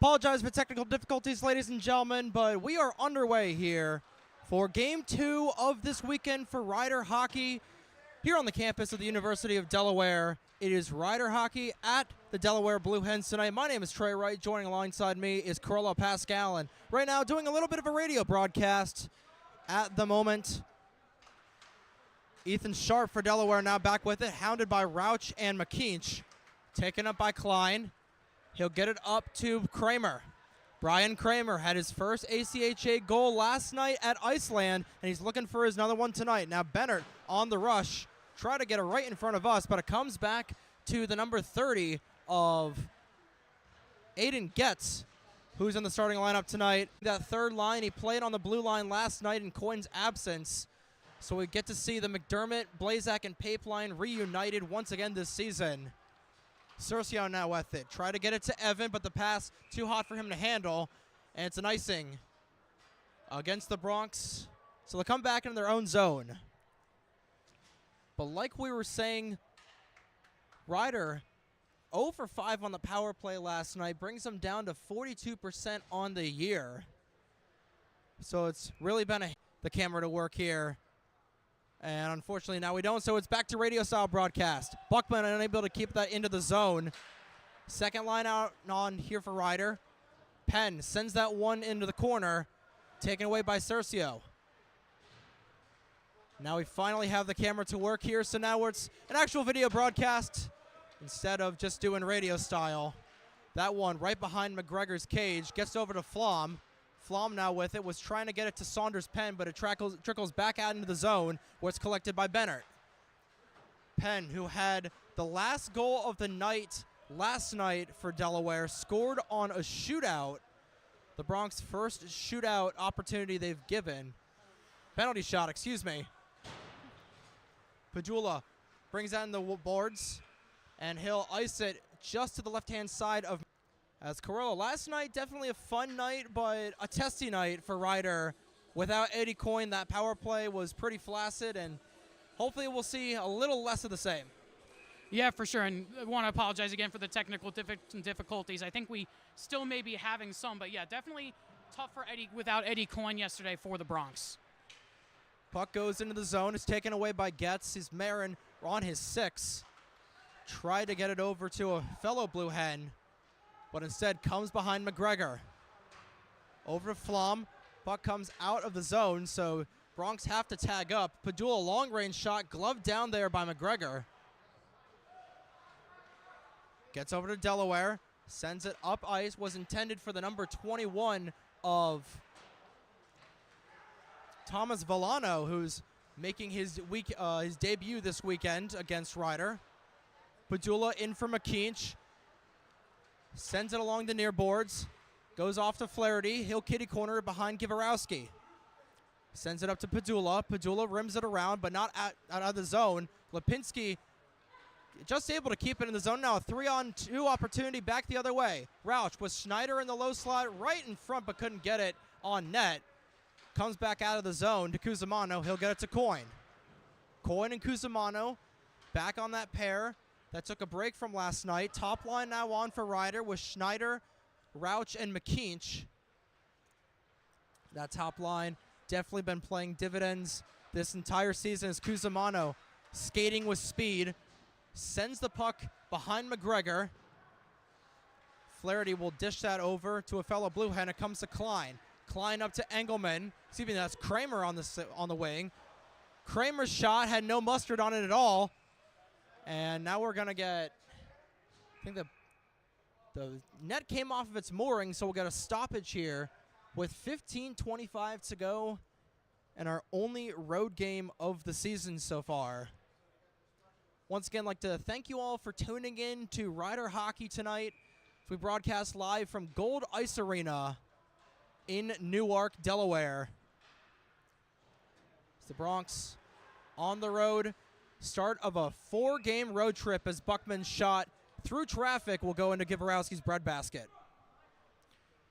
Apologize for technical difficulties, ladies and gentlemen, but we are underway here for Game 2 of this weekend for Rider Hockey here on the campus of the University of Delaware. It is Rider Hockey at the Delaware Blue Hens tonight. My name is Trey Wright. Joining alongside me is Carlo Pascal, and right now doing a little bit of a radio broadcast at the moment. Ethan Sharp for Delaware now back with it, hounded by Rauch and McKeach. Taken up by Klein. He'll get it up to Kramer. Brian Kramer had his first ACHA goal last night at Iceland, and he's looking for his another one tonight. Now Bennett on the rush. Try to get it right in front of us, but it comes back to the number 30 of Aiden Getz, who's in the starting lineup tonight. That third line, he played on the blue line last night in Coyne's absence. So we get to see the McDermott, Blazak, and Pape line reunited once again this season. Cercio now with it. Try to get it to Evan, but the pass too hot for him to handle. And it's an icing against the Bronx. So they'll come back in their own zone. But like we were saying, Rider 0 for 5 on the power play last night brings them down to 42% on the year. So it's really been the camera to work here. And unfortunately now we don't, so it's back to radio style broadcast. Buckman unable to keep that into the zone. Second line out on here for Rider. Penn sends that one into the corner, taken away by Cercio. Now we finally have the camera to work here, so now it's an actual video broadcast instead of just doing radio style. That one right behind McGregor's cage, gets over to Flom. Flom now with it, was trying to get it to Saunders Penn, but it trickles back out into the zone where it's collected by Bennett. Penn, who had the last goal of the night last night for Delaware, scored on a shootout. The Bronx' first shootout opportunity they've given. Penalty shot, excuse me. Padula brings that in the boards, and he'll ice it just to the left-hand side of as Carollo. Last night, definitely a fun night, but a testy night for Rider. Without Eddie Coyne, that power play was pretty flaccid, and hopefully we'll see a little less of the same. Yeah, for sure, and I want to apologize again for the technical difficulties. I think we still may be having some, but yeah, definitely tough for Eddie without Eddie Coyne yesterday for the Bronx. Puck goes into the zone. It's taken away by Getz. He's Marin on his 6. Tried to get it over to a fellow Blue Hen, but instead comes behind McGregor. Over to Flom. Puck comes out of the zone, so Bronx have to tag up. Padula, long-range shot, gloved down there by McGregor. Gets over to Delaware, sends it up ice, was intended for the number 21 of Thomas Villano, who's making his debut this weekend against Rider. Padula in for McKeach. Sends it along the near boards. Goes off to Flaherty. He'll kitty corner behind Givarowski. Sends it up to Padula. Padula rims it around, but not out of the zone. Lipinski just able to keep it in the zone now. A 3-on-2 opportunity back the other way. Rauch with Schneider in the low slot right in front, but couldn't get it on net. Comes back out of the zone to Cusimano. He'll get it to Coyne. Coyne and Cusimano back on that pair that took a break from last night. Top line now on for Rider with Schneider, Rauch, and McKeach. That top line definitely been playing dividends this entire season as Cusimano skating with speed. Sends the puck behind McGregor. Flaherty will dish that over to a fellow Blue Hen. It comes to Klein. Klein up to Engelman. Excuse me, that's Kramer on the wing. Kramer's shot had no mustard on it at all. And now we're going to get, I think the net came off of its mooring, so we'll get a stoppage here with 15:25 to go and our only road game of the season so far. Once again, I'd like to thank you all for tuning in to Rider Hockey tonight. We broadcast live from Gold Ice Arena in Newark, Delaware. It's the Bronx on the road. Start of a 4-game road trip as Buckman's shot through traffic will go into Givarowski's breadbasket.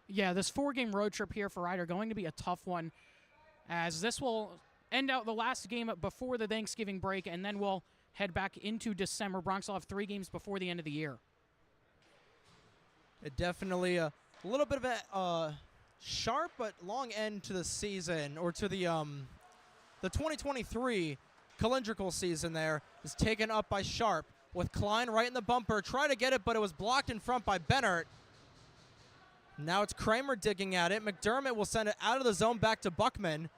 Yeah, this 4-game road trip here for Rider going to be a tough one, as this will end out the last game before the Thanksgiving break, and then we'll head back into December. Bronx will have 3 games before the end of the year. Definitely a A little bit of a sharp but long end to the season, or to the 2023 calendrical season there, is taken up by Sharp, with Klein right in the bumper. Try to get it, but it was blocked in front by Bennert. Now it's Kramer digging at it. McDermott will send it out of the zone back to Buckman.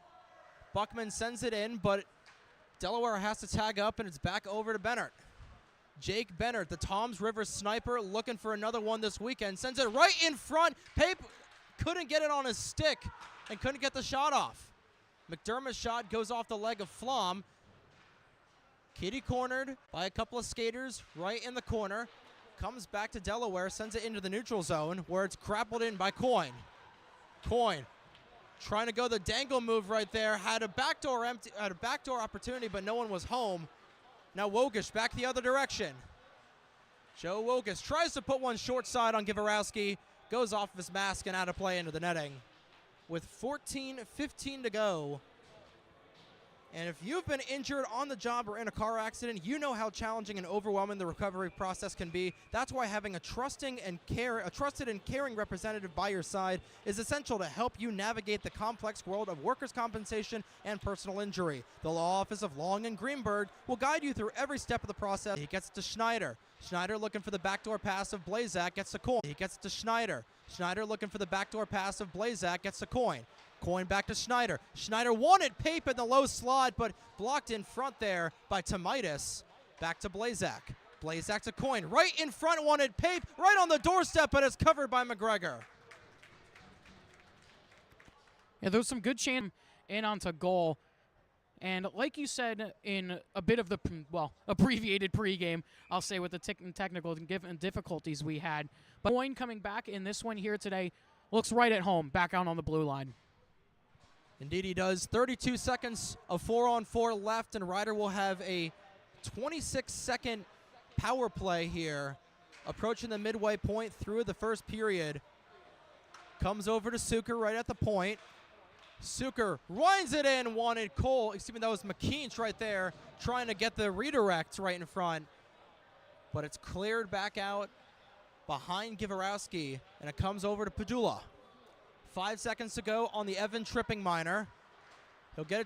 Buckman sends it in, but Delaware has to tag up, and it's back over to Bennert. Jake Bennert, the Toms River sniper, looking for another one this weekend. Sends it right in front. Pape couldn't get it on his stick and couldn't get the shot off. McDermott's shot goes off the leg of Flom. Kitty cornered by a couple of skaters right in the corner. Comes back to Delaware, sends it into the neutral zone, where it's grappled in by Coyne. Coyne trying to go the dangle move right there. Had a backdoor opportunity, but no one was home. Now Wogish back the other direction. Joe Wogish tries to put one short side on Givarowski. Goes off of his mask and out of play into the netting. With 14:15 to go. And if you've been injured on the job or in a car accident, you know how challenging and overwhelming the recovery process can be. That's why having a trusted and caring representative by your side is essential to help you navigate the complex world of workers' compensation and personal injury. The Law Office of Long and Greenberg will guide you through every step of the process. He gets to Schneider. Schneider looking for the backdoor pass of Blazak, gets the Coyne. He gets to Schneider. Schneider looking for the backdoor pass of Blazak, gets the Coyne. Coyne back to Schneider. Schneider wanted Pape in the low slot, but blocked in front there by Tomaitis. Back to Blazak. Blazak to Coyne. Right in front, wanted Pape. Right on the doorstep, but it's covered by McGregor. Yeah, there was some good chance in onto goal. And like you said in a bit of the, abbreviated pregame, I'll say with the technical difficulties we had. But Coyne coming back in this one here today looks right at home, back out on the blue line. Indeed he does. 32 seconds of 4-on-4 left, and Ryder will have a 26-second power play here, approaching the midway point through the first period. Comes over to Suker right at the point. Suker winds it in, wanted Cole. Excuse me, that was McKeach right there, trying to get the redirect right in front. But it's cleared back out behind Givarowski, and it comes over to Padula. 5 seconds to go on the Evan Tripping minor. He'll get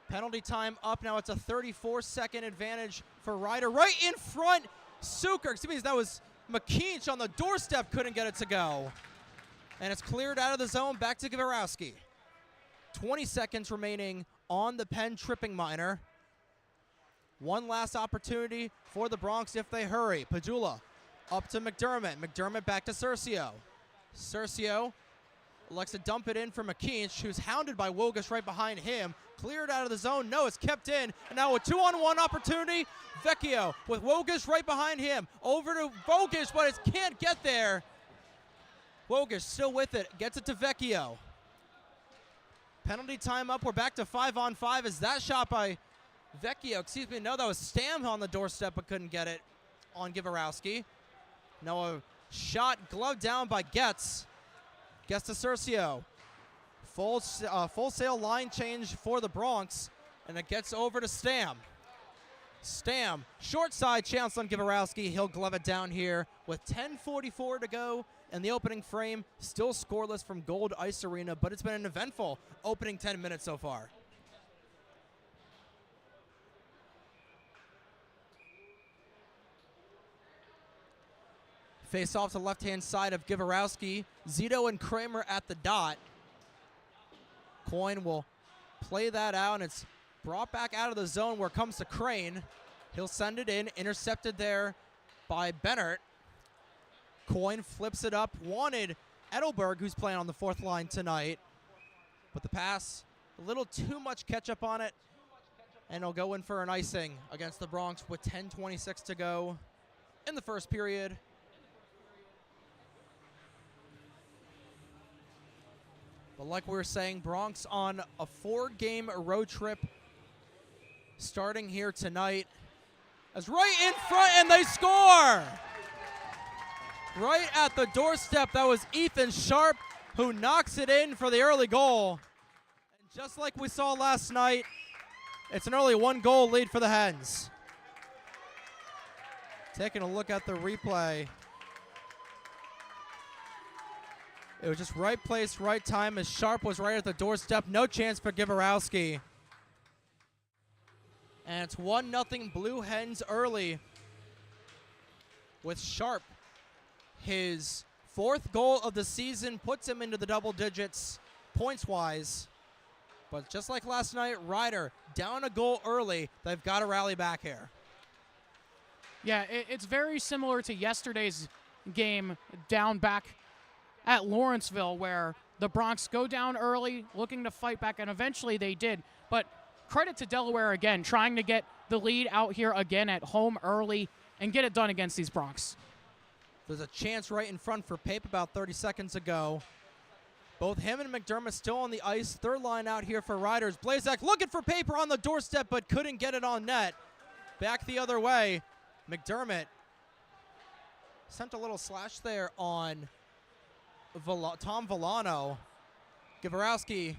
penalty time up. Now it's a 34-second advantage for Ryder. Right in front, Suker, excuse me, that was McKeach on the doorstep, couldn't get it to go. And it's cleared out of the zone, back to Givarowski. 20 seconds remaining on the Penn Tripping minor. One last opportunity for the Bronx if they hurry. Padula up to McDermott. McDermott back to Cercio. Cercio elects to dump it in for McKeach, who's hounded by Wogish right behind him. Cleared out of the zone. No, it's kept in. And now a 2-on-1 opportunity. Vecchio with Wogish right behind him. Over to Wogish, but it can't get there. Wogish still with it. Gets it to Vecchio. Penalty time up. We're back to 5-on-5. Is that shot by Vecchio? Excuse me. No, that was Stam on the doorstep, but couldn't get it on Givarowski. Now a shot gloved down by Getz. Gets to Cercio. Full sail line change for the Bronx, and it gets over to Stam. Stam, short side chance on Givarowski. He'll glove it down here with 10:44 to go in the opening frame. Still scoreless from Gold Ice Arena, but it's been an eventful opening 10 minutes so far. Face off to the left-hand side of Givarowski. Zito and Kramer at the dot. Coyne will play that out, and it's brought back out of the zone where it comes to Crane. He'll send it in, intercepted there by Bennert. Coyne flips it up, wanted Edelberg, who's playing on the fourth line tonight. But the pass, a little too much ketchup on it, and he'll go in for an icing against the Bronx with 10:26 to go in the first period. But like we were saying, Bronx on a 4-game road trip starting here tonight. As right in front, and they score! Right at the doorstep, that was Ethan Sharp who knocks it in for the early goal. And just like we saw last night, it's an early 1-goal lead for the Hens. Taking a look at the replay. It was just right place, right time, as Sharp was right at the doorstep. No chance for Givarowski. And it's 1-0 Blue Hens early with Sharp. His 4th goal of the season puts him into the double digits points-wise. But just like last night, Ryder down a goal early. They've got to rally back here. Yeah, it's very similar to yesterday's game down back at Lawrenceville, where the Bronx go down early, looking to fight back, and eventually they did. But credit to Delaware again, trying to get the lead out here again at home early and get it done against these Bronx. There's a chance right in front for Pape about 30 seconds ago. Both him and McDermott still on the ice. Third line out here for Riders. Blazak looking for Paper on the doorstep, but couldn't get it on net. Back the other way. McDermott sent a little slash there on Tom Villano. Givarowski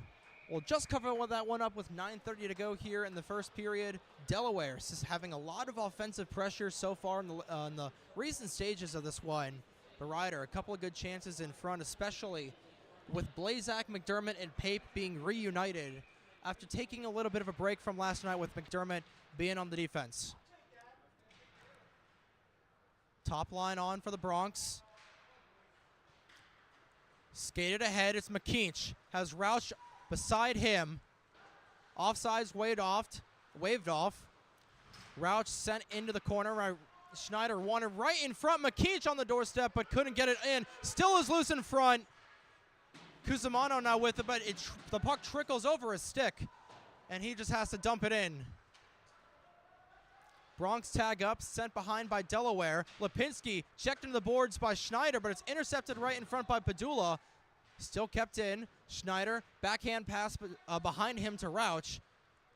will just cover that one up with 9:30 to go here in the first period. Delaware is having a lot of offensive pressure so far in the recent stages of this one. But Ryder, a couple of good chances in front, especially with Blazak, McDermott, and Pape being reunited after taking a little bit of a break from last night with McDermott being on the defense. Top line on for the Bronx. Skated ahead, it's McKeach. Has Roush beside him. Offsides waved off. Roush sent into the corner. Schneider wanted right in front. McKeach on the doorstep, but couldn't get it in. Still is loose in front. Cusimano now with it, but the puck trickles over his stick, and he just has to dump it in. Bronx tag up, sent behind by Delaware. Lipinski checked into the boards by Schneider, but it's intercepted right in front by Padula. Still kept in. Schneider, backhand pass behind him to Rouch.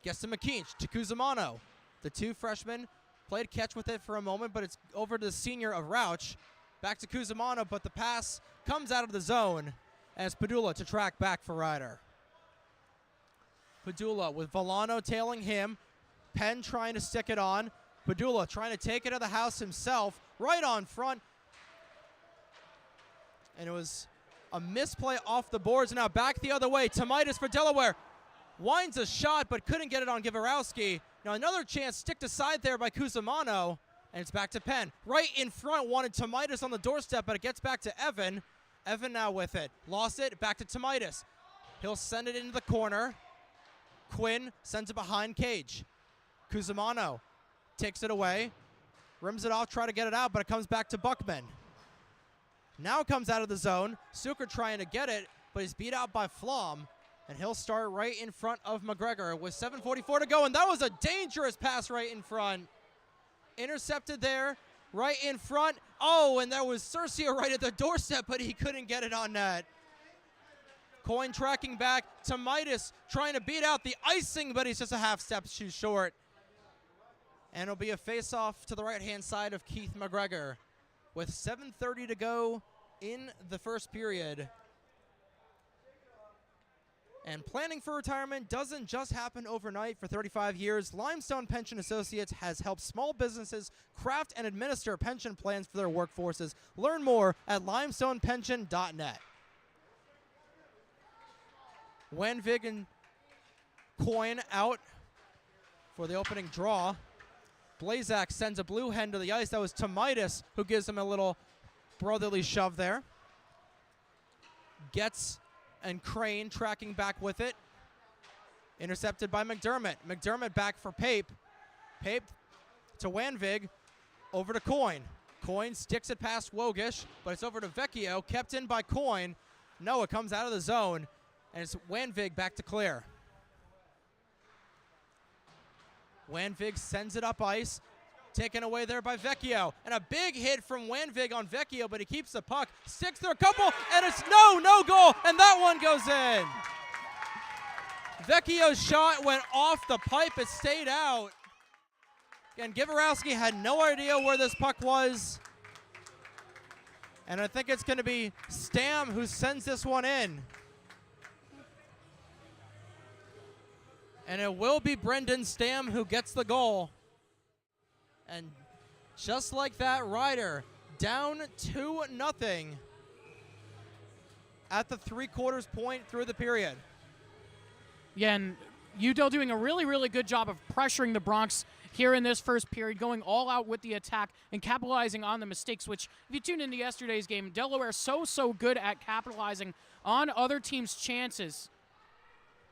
Gets to McKeach, to Cusimano. The two freshmen played catch with it for a moment, but it's over to the senior of Rouch. Back to Cusimano, but the pass comes out of the zone, and it's Padula to track back for Ryder. Padula with Villano tailing him. Penn trying to stick it on. Padula trying to take it to the house himself, right on front. And it was a misplay off the boards. Now back the other way. Tomaitis for Delaware. Winds a shot, but couldn't get it on Givarowski. Now another chance sticked aside there by Cusimano. And it's back to Penn. Right in front, wanted Tomaitis on the doorstep, but it gets back to Evan. Evan now with it. Lost it, back to Tomaitis. He'll send it into the corner. Quinn sends it behind Cage. Cusimano takes it away, rims it off, try to get it out, but it comes back to Buckman. Now it comes out of the zone. Suker trying to get it, but he's beat out by Flom, and he'll start right in front of McGregor with 7:44 to go, and that was a dangerous pass right in front. Intercepted there, right in front. Oh, and there was Cercio right at the doorstep, but he couldn't get it on net. Coyne tracking back. Tomaitis trying to beat out the icing, but he's just a half step too short. And it'll be a face-off to the right-hand side of Keith McGregor with 7:30 to go in the first period. And planning for retirement doesn't just happen overnight. For 35 years, Limestone Pension Associates has helped small businesses craft and administer pension plans for their workforces. Learn more at limestonepension.net. Wenvig and Coyne out for the opening draw. Blazak sends a blue hen to the ice. That was Tomaitis who gives him a little brotherly shove there. Getz and Crane tracking back with it. Intercepted by McDermott. McDermott back for Pape. Pape to Wanvig. Over to Coyne. Coyne sticks it past Wogish, but it's over to Vecchio. Kept in by Coyne. No, it comes out of the zone, and it's Wanvig back to clear. Wanvig sends it up ice. Taken away there by Vecchio. And a big hit from Wanvig on Vecchio, but he keeps the puck. Sticks there a couple, and it's no goal, and that one goes in. Vecchio's shot went off the pipe. It stayed out. Again, Givarowski had no idea where this puck was. And I think it's going to be Stam who sends this one in. And it will be Brendan Stam who gets the goal. And just like that, Ryder down 2-0. at the 3/4 point through the period. Yeah, and Udall doing a really, really good job of pressuring the Bronx here in this first period, going all out with the attack and capitalizing on the mistakes, which, if you tune into yesterday's game, Delaware so good at capitalizing on other teams' chances.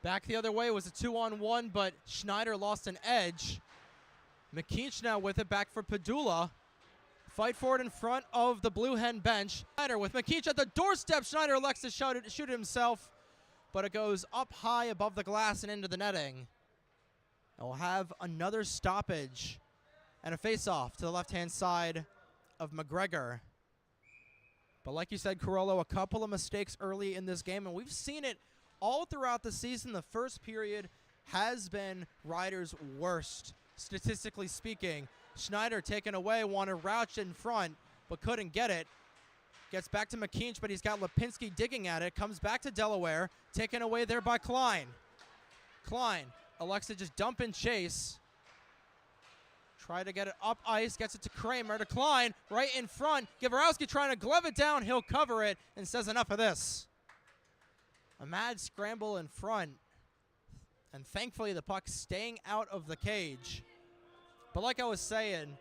Back the other way was a 2-on-1, but Schneider lost an edge. McKeach now with it, back for Padula. Fight for it in front of the Blue Hen bench. Schneider with McKeach at the doorstep. Schneider elects to shoot himself, but it goes up high above the glass and into the netting. And we'll have another stoppage and a face-off to the left-hand side of McGregor. But like you said, Carollo, a couple of mistakes early in this game, and we've seen it all throughout the season. The first period has been Ryder's worst, statistically speaking. Schneider taken away, wanted Rauch in front, but couldn't get it. Gets back to McKeach, but he's got Lipinski digging at it. Comes back to Delaware, taken away there by Klein. Klein elects to just dump and chase. Try to get it up ice, gets it to Kramer, to Klein, right in front. Gavrowski trying to glove it down, he'll cover it, and says enough of this. A mad scramble in front, and thankfully the puck staying out of the cage. But like I was saying,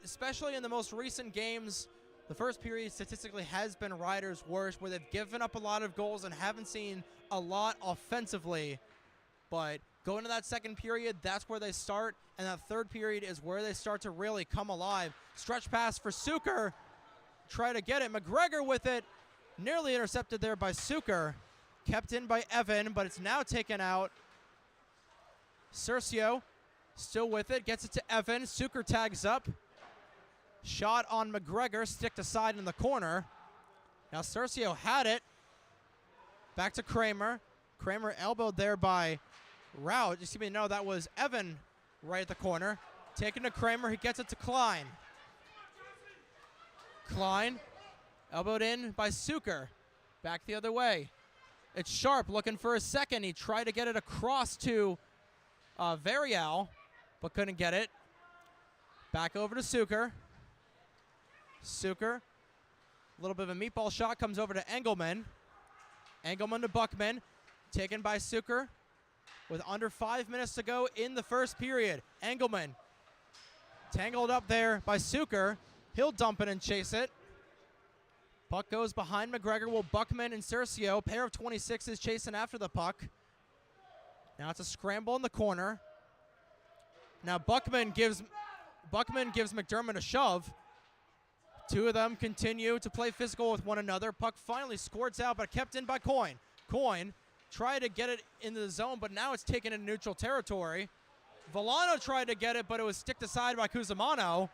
especially in the most recent games, the first period statistically has been Ryder's worst, where they've given up a lot of goals and haven't seen a lot offensively. But going to that second period, that's where they start, and that third period is where they start to really come alive. Stretch pass for Suker. Try to get it. McGregor with it. Nearly intercepted there by Suker. Kept in by Evan, but it's now taken out. Cercio still with it. Gets it to Evan. Suker tags up. Shot on McGregor. Sticked aside in the corner. Now Cercio had it. Back to Kramer. Kramer elbowed there by Rauch. Excuse me, no, that was Evan right at the corner. Taken to Kramer. He gets it to Klein. Klein elbowed in by Suker. Back the other way. It's Sharp looking for a second. He tried to get it across to Varial, but couldn't get it. Back over to Suker. Suker, a little bit of a meatball shot, comes over to Engelman. Engelman to Buckman, taken by Suker with under 5 minutes to go in the first period. Engelman tangled up there by Suker. He'll dump it and chase it. Puck goes behind McGregor. Will Buckman and Cercio, pair of 26s, chasing after the puck. Now it's a scramble in the corner. Now Buckman gives McDermott a shove. Two of them continue to play physical with one another. Puck finally squirts out, but kept in by Coyne. Coyne tried to get it into the zone, but now it's taken in neutral territory. Volano tried to get it, but it was sticked aside by Cusimano.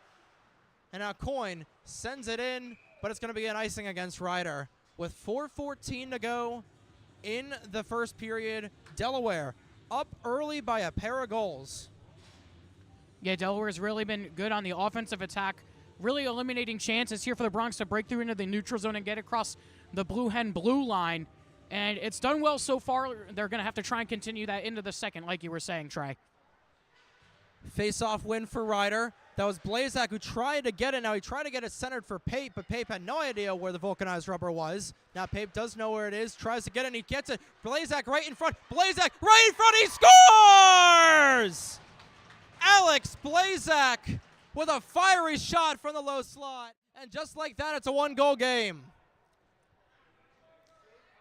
And now Coyne sends it in, but it's going to be an icing against Ryder. With 4:14 to go in the first period, Delaware up early by a pair of goals. Yeah, Delaware's really been good on the offensive attack, really eliminating chances here for the Bronx to break through into the neutral zone and get across the Blue Hen blue line. And it's done well so far. They're going to have to try and continue that into the second, like you were saying, Trey. Face-off win for Ryder. That was Blazak who tried to get it. Now he tried to get it centered for Pape, but Pape had no idea where the vulcanized rubber was. Now Pape does know where it is, tries to get it, and he gets it. Blazak right in front. Blazak right in front. He scores! Alex Blazak with a fiery shot from the low slot. And just like that, it's a one-goal game.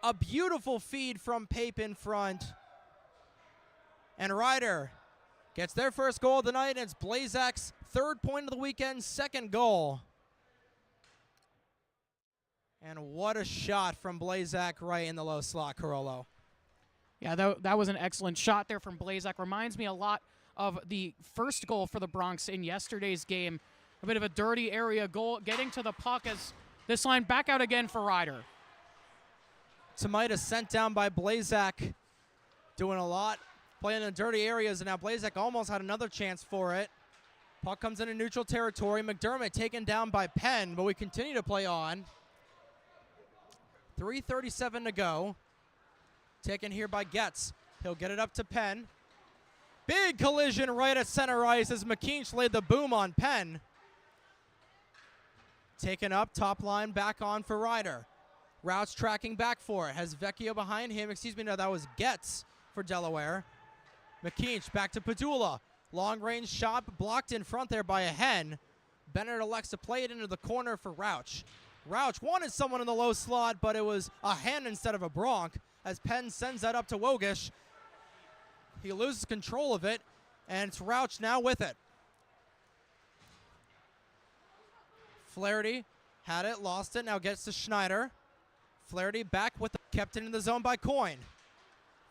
A beautiful feed from Pape in front. And Ryder gets their first goal of the night, and it's Blazak's third point of the weekend, second goal. And what a shot from Blazak right in the low slot, Carollo. Yeah, that was an excellent shot there from Blazak. Reminds me a lot of the first goal for the Bronx in yesterday's game. A bit of a dirty area goal, getting to the puck as this line back out again for Ryder. Tamita sent down by Blazak, doing a lot, playing in the dirty areas, and now Blazak almost had another chance for it. Puck comes into neutral territory. McDermott taken down by Penn, but we continue to play on. 3:37 to go. Taken here by Getz. He'll get it up to Penn. Big collision right at center ice as McKeach laid the boom on Penn. Taken up, top line back on for Ryder. Rouch tracking back for it. Has Vecchio behind him. Excuse me, no, that was Getz for Delaware. McKeach back to Padula. Long-range shot blocked in front there by a Hen. Bennett elects to play it into the corner for Rouch. Rouch wanted someone in the low slot, but it was a Hen instead of a Bronc, as Penn sends that up to Wogish. He loses control of it, and it's Rouch now with it. Flaherty had it, lost it, now gets to Schneider. Flaherty back with the, kept it in the zone by Coyne.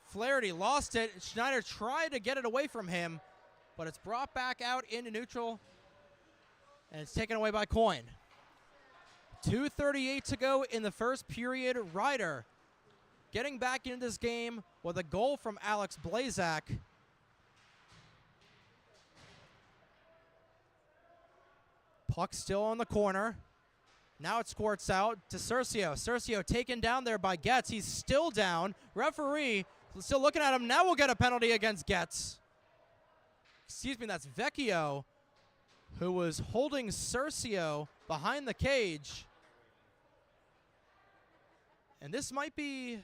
Flaherty lost it. Schneider tried to get it away from him, but it's brought back out into neutral, and it's taken away by Coyne. 2:38 to go in the first period. Ryder getting back into this game with a goal from Alex Blazak. Puck still on the corner. Now it squirts out to Cercio. Cercio taken down there by Getz. He's still down. Referee still looking at him. Now we'll get a penalty against Getz. Excuse me, that's Vecchio, who was holding Cercio behind the cage. And this might be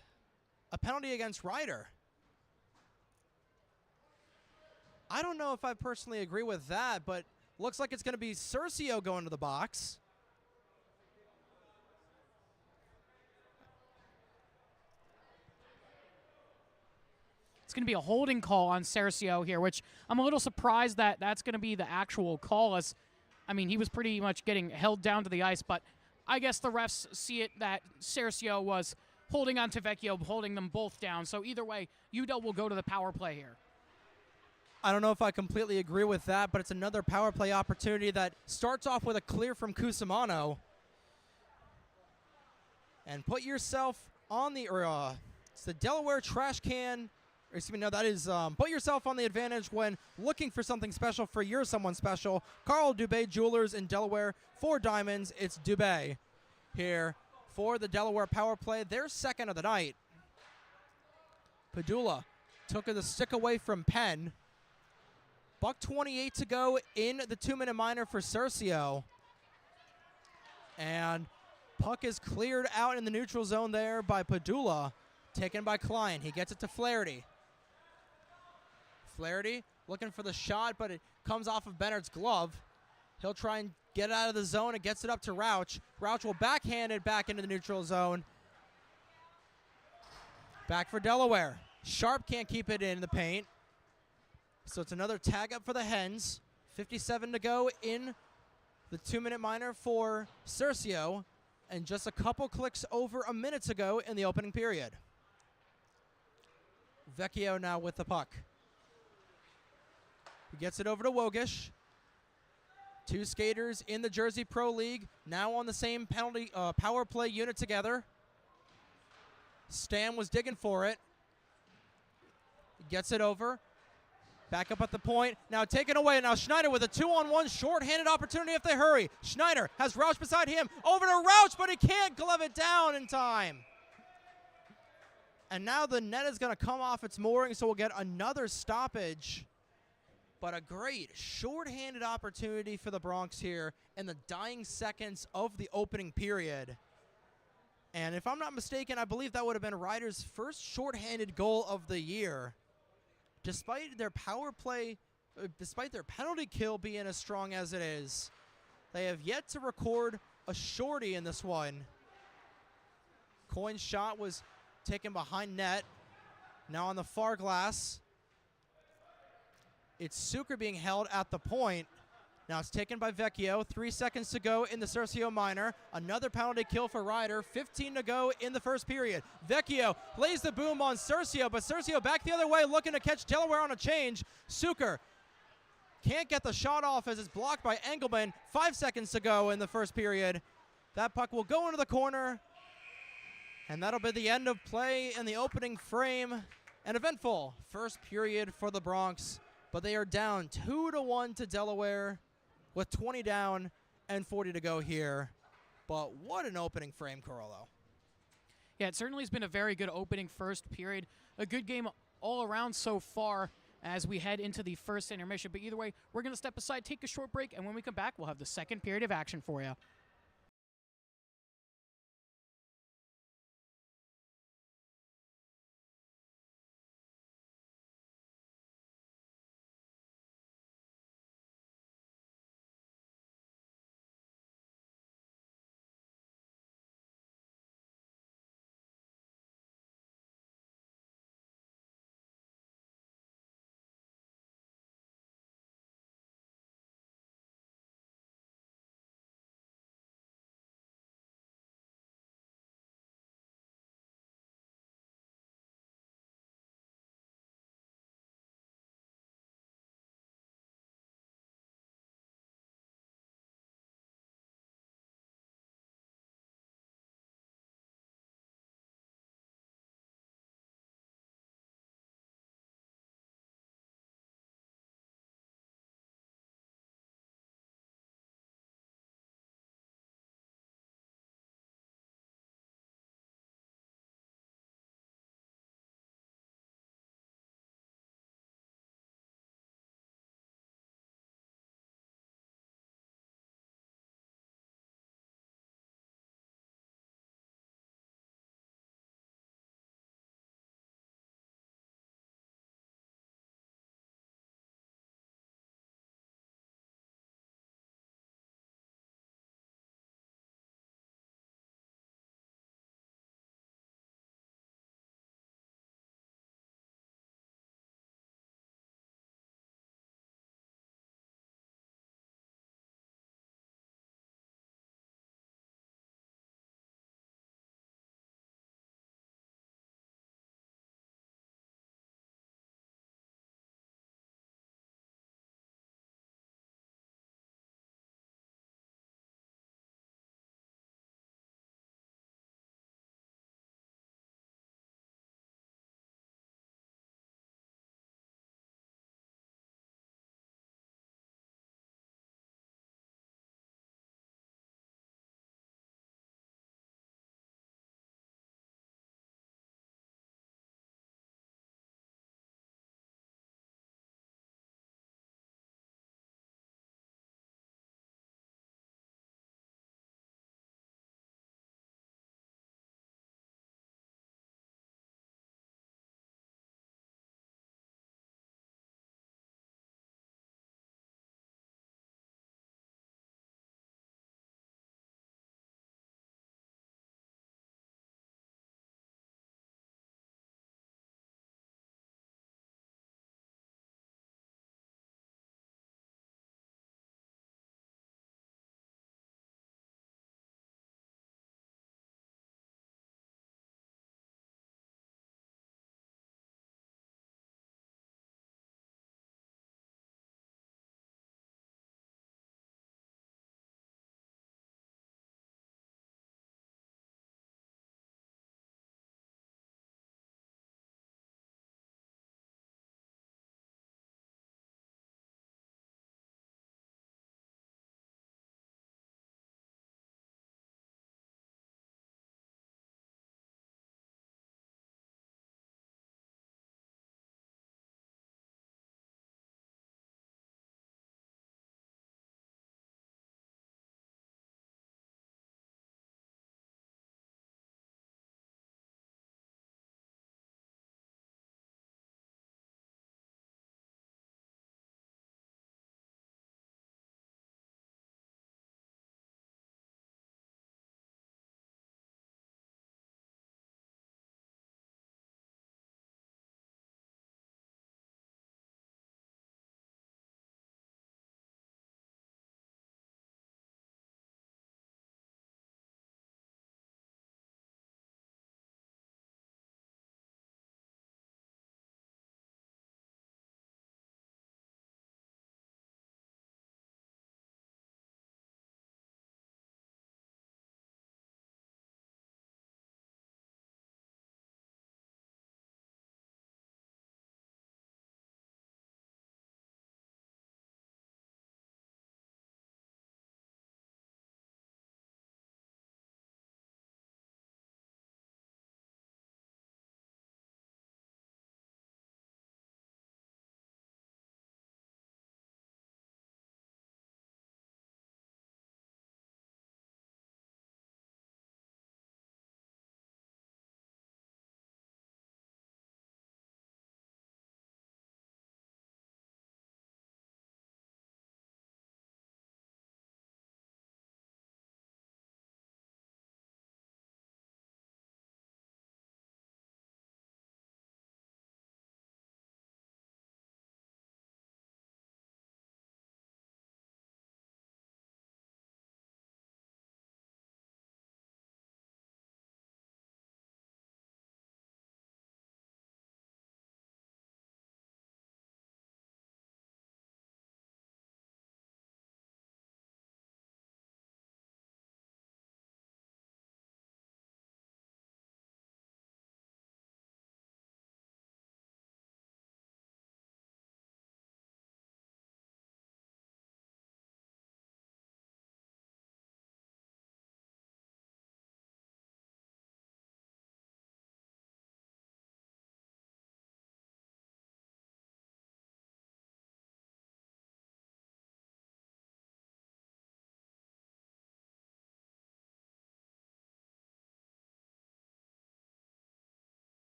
a penalty against Ryder. I don't know if I personally agree with that, but looks like it's going to be Cercio going to the box. It's going to be a holding call on Cercio here, which I'm a little surprised that that's going to be the actual call. As, I mean, he was pretty much getting held down to the ice, but I guess the refs see it that Cercio was holding on to Vecchio, holding them both down. So either way, UW will go to the power play here. I don't know if I completely agree with that, but it's another power play opportunity that starts off with a clear from Cusimano. And put yourself on the, it's the Delaware trash can. Excuse me, no, that is, put yourself on the advantage when looking for something special for your someone special. Carl Dubé Jewelers in Delaware, 4 diamonds. It's Dubé here for the Delaware power play. Their second of the night. Padula took the stick away from Penn. $1:28 to go in the 2-minute minor for Cercio. And puck is cleared out in the neutral zone there by Padula. Taken by Klein. He gets it to Flaherty. Flaherty looking for the shot, but it comes off of Bennett's glove. He'll try and get it out of the zone and gets it up to Rouch. Rouch will backhand it back into the neutral zone. Back for Delaware. Sharp can't keep it in the paint. So it's another tag up for the Hens. 57 to go in the 2-minute minor for Cercio. And just a couple clicks over a minute to go in the opening period. Vecchio now with the puck. He gets it over to Wogish. 2 skaters in the Jersey Pro League, now on the same penalty power play unit together. Stam was digging for it. He gets it over. Back up at the point. Now taken away. Now Schneider with a 2-on-1 short-handed opportunity if they hurry. Schneider has Rouch beside him. Over to Rouch, but he can't glove it down in time. And now the net is going to come off its mooring, so we'll get another stoppage. But a great short-handed opportunity for the Bronx here in the dying seconds of the opening period. And if I'm not mistaken, I believe that would have been Ryder's first short-handed goal of the year. Despite their power play, despite their penalty kill being as strong as it is, they have yet to record a shorty in this one. Coyne's shot was taken behind net. Now on the far glass, it's Sucre being held at the point. Now it's taken by Vecchio. 3 seconds to go in the Cercio minor. Another penalty kill for Ryder. 15 to go in the first period. Vecchio lays the boom on Cercio, but Cercio back the other way looking to catch Delaware on a change. Sucre can't get the shot off as it's blocked by Engelman. 5 seconds to go in the first period. That puck will go into the corner, and that'll be the end of play in the opening frame. An eventful first period for the Bronx, but they are down 2-1 to Delaware with 20 down and 40 to go here. But what an opening frame, Carlo. Yeah, it certainly has been a very good opening first period. A good game all around so far as we head into the first intermission. But either way, we're going to step aside, take a short break, and when we come back, we'll have the second period of action for you.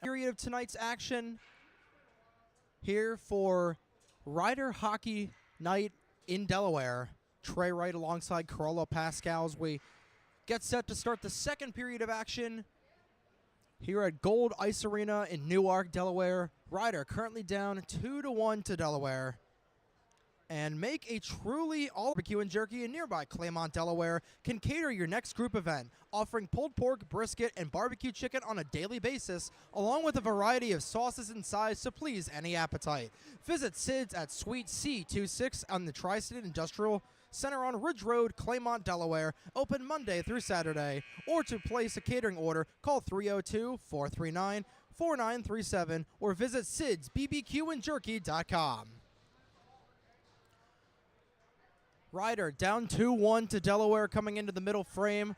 period of tonight's action here for Rider Hockey Night in Delaware. Trey Wright alongside Carlo Pascals. We get set to start the second period of action here at Gold Ice Arena in Newark, Delaware. Rider currently down 2-1 to Delaware. And make a truly all barbecue and jerky in nearby Claymont, Delaware can cater your next group event, offering pulled pork, brisket, and barbecue chicken on a daily basis, along with a variety of sauces and sides to please any appetite. Visit Sid's at Suite C26 on the Tri-State Industrial Center on Ridge Road, Claymont, Delaware, open Monday through Saturday. Or to place a catering order, call 302-439-4937 or visit sidsbbqandjerky.com. Rider down 2-1 to Delaware coming into the middle frame.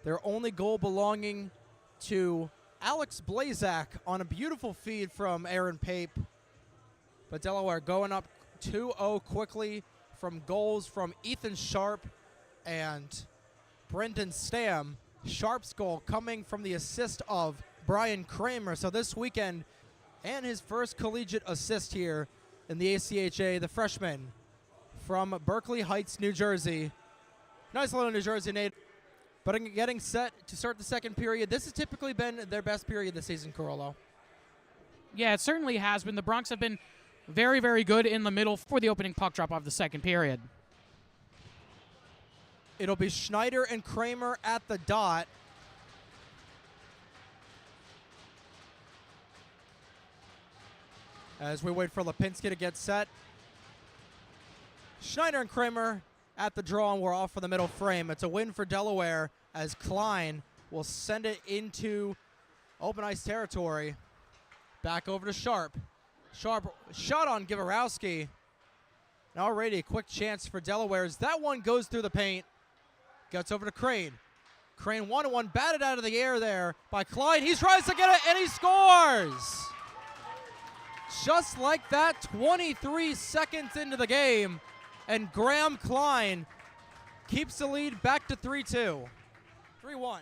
Their only goal belonging to Alex Blazak on a beautiful feed from Aaron Pape. But Delaware going up 2-0 quickly from goals from Ethan Sharp and Brendan Stam. Sharp's goal coming from the assist of Brian Kramer. So this weekend, and his first collegiate assist here in the ACHA, the freshman from Berkeley Heights, New Jersey. Nice little New Jersey native. But getting set to start the second period. This has typically been their best period this season, Carollo. Yeah, it certainly has been. The Bronx have been very, very good in the middle for the opening puck drop of the second period. It'll be Schneider and Kramer at the dot. As we wait for Lipinski to get set. Schneider and Kramer at the draw, and we're off for the middle frame. It's a win for Delaware as Klein will send it into open ice territory. Back over to Sharp. Sharp shot on Givarowski. And already a quick chance for Delaware as that one goes through the paint. Gets over to Crane. Crane 1-1, batted out of the air there by Klein. He tries to get it, and he scores! Just like that, 23 seconds into the game. And Graham Klein keeps the lead back to 3-2. 3-1.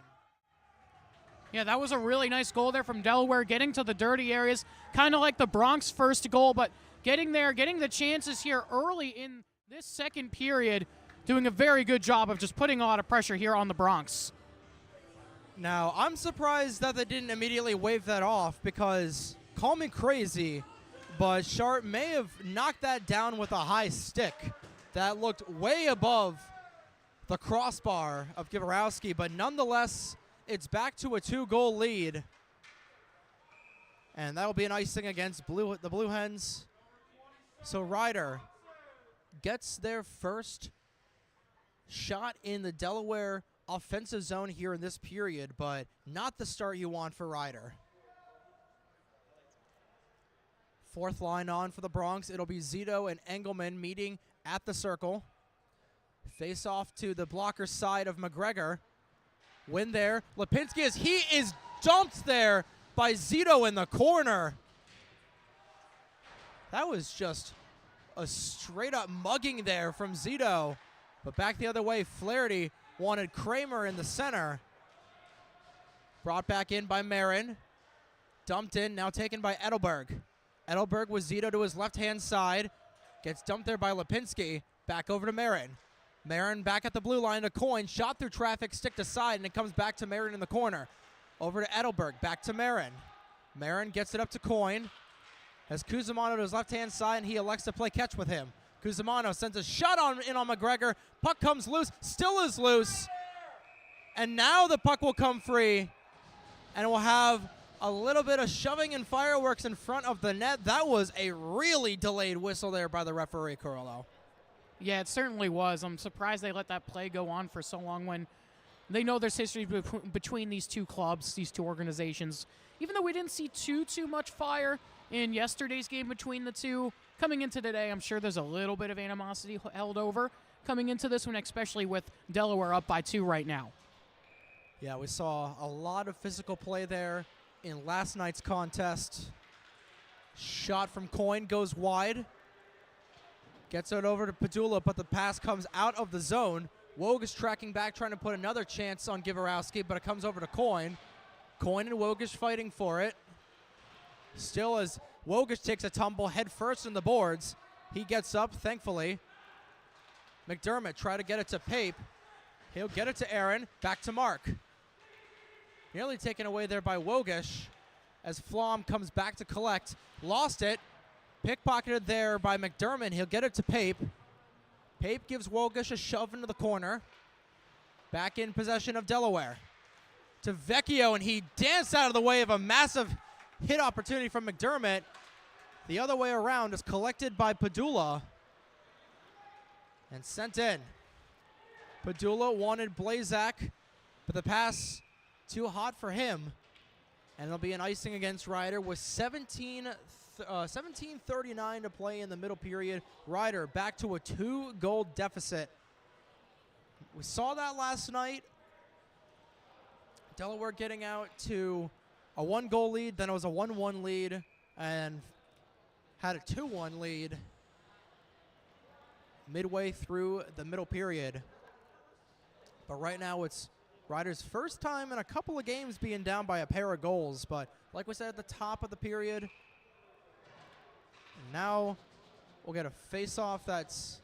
Yeah, that was a really nice goal there from Delaware, getting to the dirty areas, kind of like the Bronx first goal, but getting there, getting the chances here early in this second period, doing a very good job of just putting a lot of pressure here on the Bronx. Now, I'm surprised that they didn't immediately wave that off because, call me crazy, but Sharp may have knocked that down with a high stick. That looked way above the crossbar of Givarowski, but nonetheless, it's back to a 2-goal lead. And that'll be an icing against the Blue Hens. So Rider gets their first shot in the Delaware offensive zone here in this period, but not the start you want for Rider. Fourth line on for the Bronx. It'll be Zito and Engelman meeting at the circle. Face off to the blocker side of McGregor. Win there. Lipinski, as he is dumped there by Zito in the corner. That was just a straight-up mugging there from Zito. But back the other way, Flaherty wanted Kramer in the center. Brought back in by Marin. Dumped in, now taken by Edelberg. Edelberg with Zito to his left-hand side. Gets dumped there by Lipinski. Back over to Marin. Marin back at the blue line to Coyne. Shot through traffic, stick to side, and it comes back to Marin in the corner. Over to Edelberg. Back to Marin. Marin gets it up to Coyne. Has Cusimano to his left-hand side, and he elects to play catch with him. Cusimano sends a shot in on McGregor. Puck comes loose. Still is loose. And now the puck will come free. And we'll have a little bit of shoving and fireworks in front of the net. That was a really delayed whistle there by the referee, Carollo. Yeah, it certainly was. I'm surprised they let that play go on for so long when they know there's history between these two clubs, these two organizations. Even though we didn't see too much fire in yesterday's game between the two, coming into today, I'm sure there's a little bit of animosity held over coming into this one, especially with Delaware up by 2 right now. Yeah, we saw a lot of physical play there in last night's contest. Shot from Coyne goes wide. Gets it over to Padula, but the pass comes out of the zone. Wogue is tracking back, trying to put another chance on Givarowski, but it comes over to Coyne. Coyne and Wogish fighting for it. Still as Wogish takes a tumble head first in the boards. He gets up, thankfully. McDermott try to get it to Pape. He'll get it to Aaron. Back to Mark. Nearly taken away there by Wogish as Flom comes back to collect. Lost it. Pickpocketed there by McDermott. He'll get it to Pape. Pape gives Wogish a shove into the corner. Back in possession of Delaware. To Vecchio, and he danced out of the way of a massive hit opportunity from McDermott. The other way around is collected by Padula and sent in. Padula wanted Blazak, but the pass too hot for him. And it'll be an icing against Ryder with 17:39 to play in the middle period. Ryder back to a 2-goal deficit. We saw that last night. Delaware getting out to a 1-goal lead, then it was a 1-1 lead, and had a 2-1 lead midway through the middle period. But right now it's Ryder's first time in a couple of games being down by a pair of goals. But like we said at the top of the period, now we'll get a face-off that's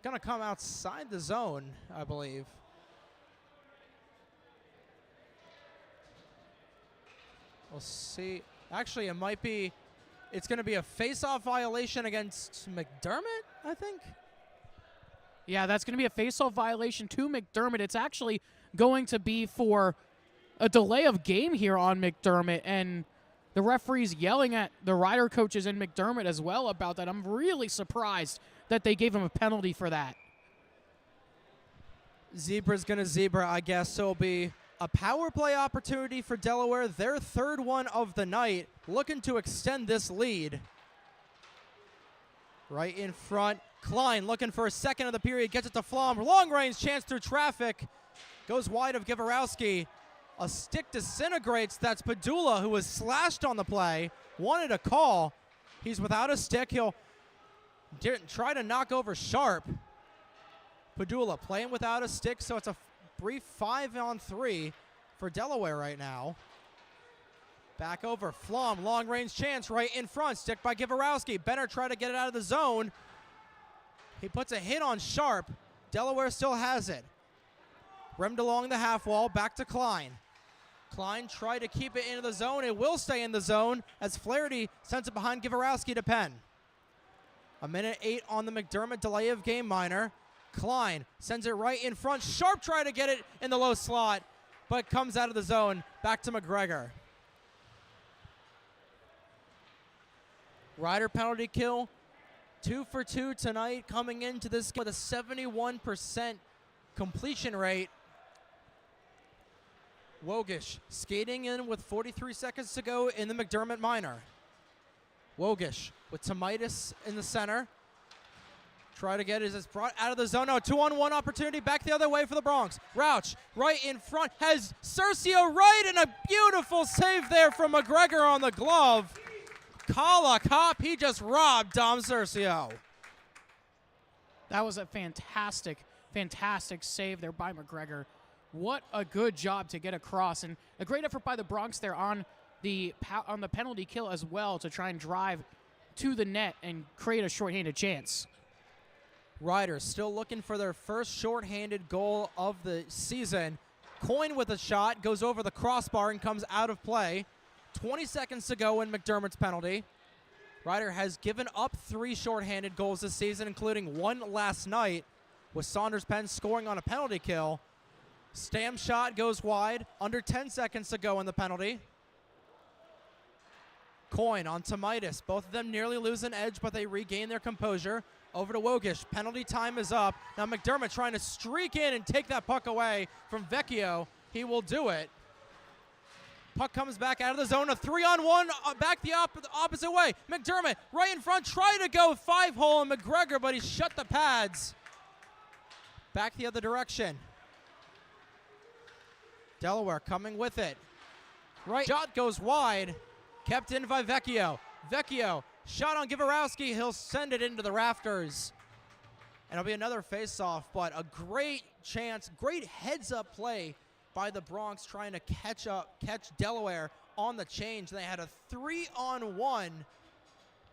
going to come outside the zone, I believe. We'll see. Actually, it might be, it's going to be a face-off violation against McDermott, I think. Yeah, that's going to be a face-off violation to McDermott. It's actually going to be for a delay of game here on McDermott, and the referee's yelling at the Ryder coaches and McDermott as well about that. I'm really surprised that they gave him a penalty for that. Zebra's going to zebra, I guess. So it'll be a power play opportunity for Delaware, their third one of the night, looking to extend this lead. Right in front, Klein looking for a second of the period, gets it to Flom. Long range chance through traffic. Goes wide of Givarowski. A stick disintegrates. That's Padula, who was slashed on the play. Wanted a call. He's without a stick. He'll try to knock over Sharp. Padula playing without a stick, so it's a brief 5-on-3 for Delaware right now. Back over, Flom, long-range chance right in front. Stick by Givarowski. Benner tried to get it out of the zone. He puts a hit on Sharp. Delaware still has it. Rimmed along the half wall, back to Klein. Klein tried to keep it into the zone. It will stay in the zone as Flaherty sends it behind Givarowski to Penn. 1:08 on the McDermott delay of game minor. Klein sends it right in front. Sharp tried to get it in the low slot, but comes out of the zone. Back to McGregor. Ryder penalty kill. 2 for 2 tonight, coming into this game with a 71% completion rate. Wogish skating in with 43 seconds to go in the McDermott minor. Wogish with Tomitis in the center. Try to get it as it's brought out of the zone. No, 2-on-1 opportunity back the other way for the Bronx. Rauch right in front has Cercio right, and a beautiful save there from McGregor on the glove. Call a cop. He just robbed Dom Cercio. That was a fantastic, fantastic save there by McGregor. What a good job to get across, and a great effort by the Bronx there on the penalty kill as well to try and drive to the net and create a shorthanded chance. Ryder still looking for their first shorthanded goal of the season. Coyne with a shot, goes over the crossbar and comes out of play. 20 seconds to go in McDermott's penalty. Ryder has given up 3 shorthanded goals this season, including 1 last night, with Saunders Penn scoring on a penalty kill. Stam's shot goes wide, under 10 seconds to go in the penalty. Coyne on Tomitis. Both of them nearly lose an edge, but they regain their composure. Over to Wogish. Penalty time is up. Now McDermott trying to streak in and take that puck away from Vecchio. He will do it. Puck comes back out of the zone. A 3-on-1 back the opposite way. McDermott right in front. Try to go 5-hole on McGregor, but he shut the pads. Back the other direction. Delaware coming with it. Right shot goes wide. Kept in by Vecchio. Vecchio, shot on Givarowski. He'll send it into the rafters. And it'll be another face-off, but a great chance, great heads-up play by the Bronx trying to catch Delaware on the change. They had a 3-on-1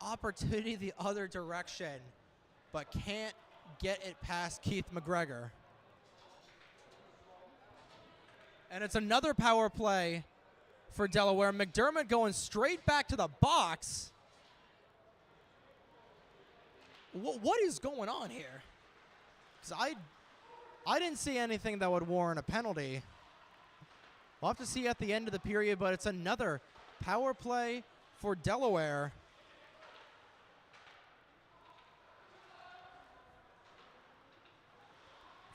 opportunity the other direction, but can't get it past Keith McGregor. And it's another power play for Delaware. McDermott going straight back to the box. What is going on here? Because I didn't see anything that would warrant a penalty. We'll have to see at the end of the period, but it's another power play for Delaware.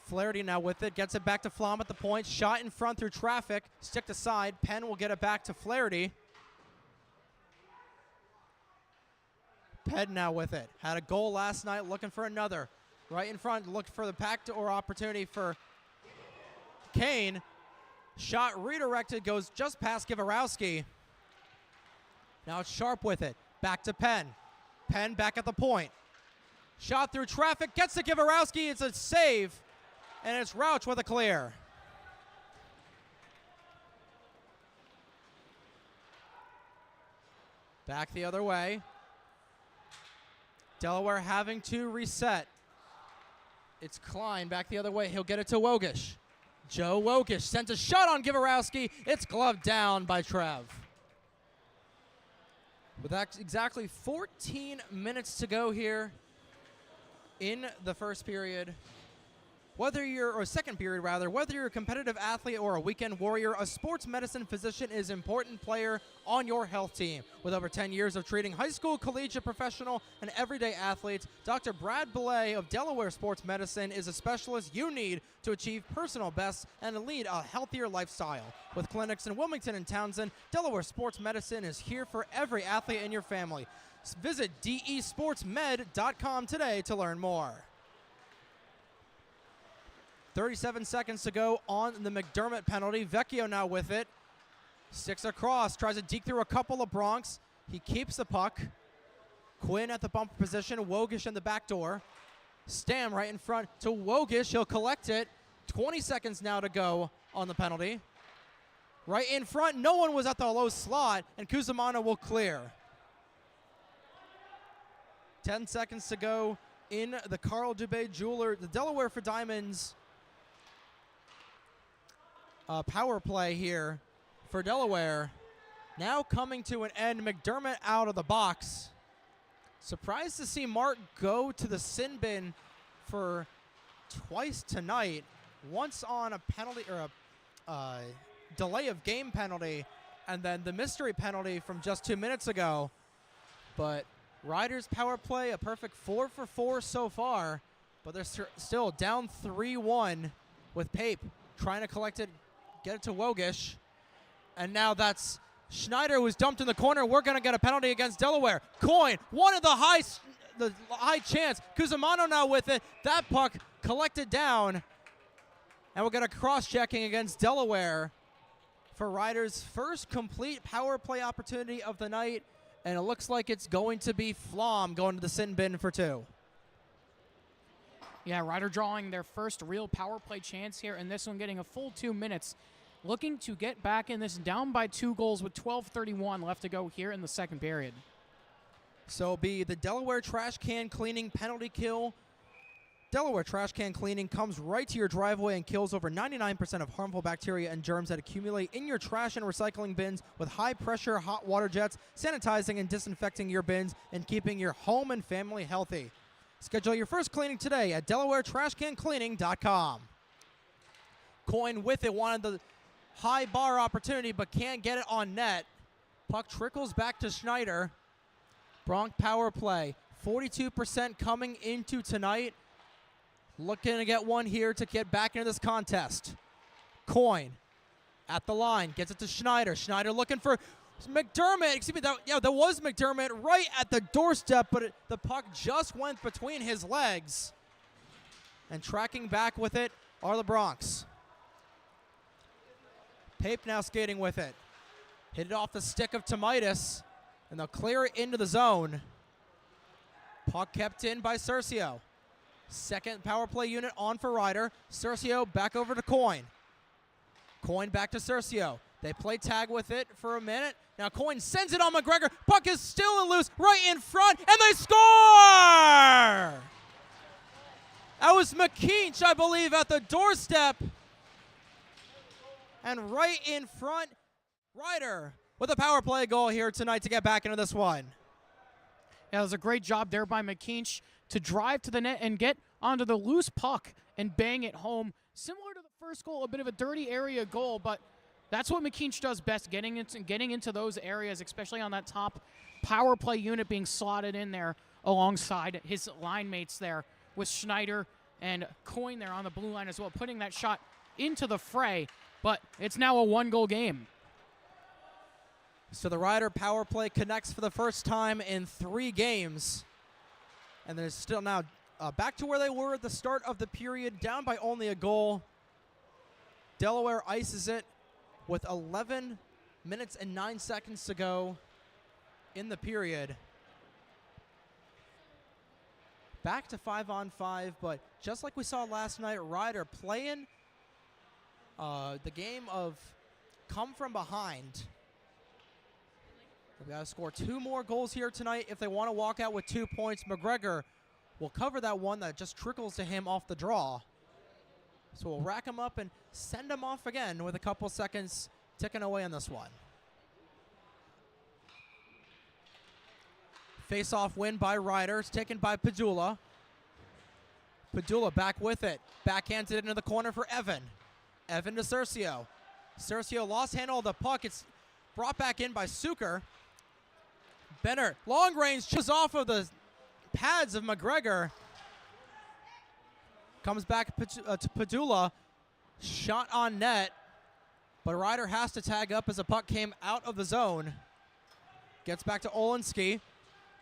Flaherty now with it, gets it back to Flom at the point. Shot in front through traffic, sticked aside. Penn will get it back to Flaherty. Penn now with it. Had a goal last night, looking for another. Right in front, looking for the backdoor opportunity for Kane. Shot redirected, goes just past Givarowski. Now it's Sharp with it. Back to Penn. Penn back at the point. Shot through traffic, gets to Givarowski. It's a save. And it's Rauch with a clear. Back the other way. Delaware having to reset. It's Klein back the other way. He'll get it to Wogish. Joe Wogish sends a shot on Givarowski. It's gloved down by Trev. With exactly 14 minutes to go here in the first period. Or second period rather, whether you're a competitive athlete or a weekend warrior, a sports medicine physician is an important player on your health team. With over 10 years of treating high school, collegiate, professional, and everyday athletes, Dr. Brad Belay of Delaware Sports Medicine is a specialist you need to achieve personal best and lead a healthier lifestyle. With clinics in Wilmington and Townsend, Delaware Sports Medicine is here for every athlete in your family. Visit desportsmed.com today to learn more. 37 seconds to go on the McDermott penalty. Vecchio now with it. Sticks across, tries to deke through a couple of Bronx. He keeps the puck. Quinn at the bumper position. Wogish in the back door. Stam right in front to Wogish. He'll collect it. 20 seconds now to go on the penalty. Right in front. No one was at the low slot, and Cusimano will clear. 10 seconds to go in the Carl Dubé Jeweler, the Delaware for Diamonds power play here for Delaware. Now coming to an end, McDermott out of the box. Surprised to see Mark go to the sin bin for twice tonight. Once on a penalty or a delay of game penalty, and then the mystery penalty from just 2 minutes ago. But Riders power play, a perfect 4 for 4 so far, but they're still down 3-1 with Pape trying to collect it, get it to Wogish. And now that's Schneider, who's dumped in the corner. We're going to get a penalty against Delaware. Coin, one of the high chance. Cusimano now with it. That puck collected down. And we'll get a cross-checking against Delaware for Riders' first complete power play opportunity of the night. And it looks like it's going to be Flom going to the sin bin for 2. Yeah, Ryder drawing their first real power play chance here, and this one getting a full 2 minutes. Looking to get back in this, down by 2 goals with 12:31 left to go here in the second period. So it'll be the Delaware trash can cleaning penalty kill. Delaware trash can cleaning comes right to your driveway and kills over 99% of harmful bacteria and germs that accumulate in your trash and recycling bins with high-pressure hot water jets, sanitizing and disinfecting your bins and keeping your home and family healthy. Schedule your first cleaning today at DelawareTrashCanCleaning.com. Coin with it, wanted the high bar opportunity but can't get it on net. Puck trickles back to Schneider. Bronx power play, 42% coming into tonight. Looking to get one here to get back into this contest. Coin at the line, gets it to Schneider. Schneider looking for McDermott. Excuse me, that was McDermott right at the doorstep, but the puck just went between his legs. And tracking back with it are the Bronx. Pape now skating with it. Hit it off the stick of Tomaitis, and they'll clear it into the zone. Puck kept in by Cercio. Second power play unit on for Ryder. Cercio back over to Coin. Coin back to Cercio. They play tag with it for a minute. Now Coyne sends it on McGregor. Puck is still loose right in front, and they score! That was McKeach, I believe, at the doorstep. And right in front, Ryder with a power play goal here tonight to get back into this one. Yeah, it was a great job there by McKeach to drive to the net and get onto the loose puck and bang it home. Similar to the first goal, a bit of a dirty area goal, but that's what McKeach does best, getting into those areas, especially on that top power play unit being slotted in there alongside his line mates there with Schneider and Coyne there on the blue line as well, putting that shot into the fray, but it's now a one-goal game. So the Ryder power play connects for the first time in 3 games, and they're still now back to where they were at the start of the period, down by only a goal. Delaware ices it with 11 minutes and 9 seconds to go in the period. Back to 5-on-5, but just like we saw last night, Ryder playing the game of come from behind. They've got to score 2 more goals here tonight if they want to walk out with 2 points. McGregor will cover that one that just trickles to him off the draw. So we'll rack him up and send him off again with a couple seconds ticking away on this one. Face-off win by Ryder. It's taken by Padula. Padula back with it. Backhands it into the corner for Evan. Evan to Cercio. Cercio lost handle of the puck. It's brought back in by Suker. Bennett, long range, just off of the pads of McGregor. Comes back to Padula. Shot on net. But Ryder has to tag up as the puck came out of the zone. Gets back to Olinsky.